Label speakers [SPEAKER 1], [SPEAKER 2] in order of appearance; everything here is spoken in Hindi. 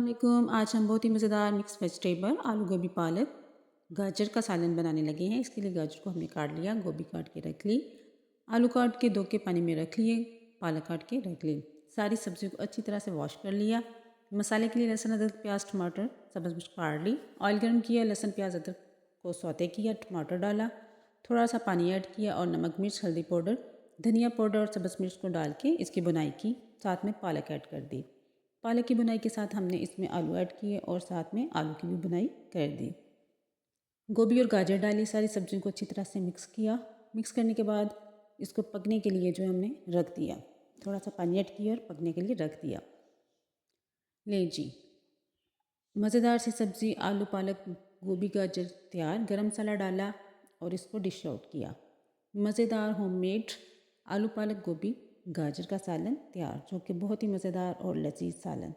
[SPEAKER 1] अस्सलाम। आज हम बहुत ही मज़ेदार मिक्स वेजिटेबल आलू गोभी पालक गाजर का सालन बनाने लगे हैं। इसके लिए गाजर को हमने काट लिया, गोभी काट के रख ली, आलू काट के धो के पानी में रख लिए, पालक काट के रख ली। सारी सब्जियों को अच्छी तरह से वॉश कर लिया। मसाले के लिए लहसुन अदरक प्याज टमाटर सब्ज़ मिर्च काट ली। ऑयल गर्म किया, लहसुन प्याज अदरक को सौते किया, टमाटर डाला, थोड़ा सा पानी ऐड किया और नमक मिर्च हल्दी पाउडर धनिया पाउडर और सब्ज़ मिर्च को डाल के इसकी बुनाई की। साथ में पालक ऐड कर दी। पालक की बुनाई के साथ हमने इसमें आलू ऐड किए और साथ में आलू की भी बुनाई कर दी। गोभी और गाजर डाली, सारी सब्जियों को अच्छी तरह से मिक्स किया। मिक्स करने के बाद इसको पकने के लिए जो हमने रख दिया, थोड़ा सा पानी ऐड किया और पकने के लिए रख दिया। ले जी, मज़ेदार सी सब्ज़ी आलू पालक गोभी गाजर तैयार। गरम मसाला डाला और इसको डिश आउट किया। मज़ेदार होममेड आलू पालक गोभी गाजर का सालन तैयार, जो कि बहुत ही मज़ेदार और लजीज सालन।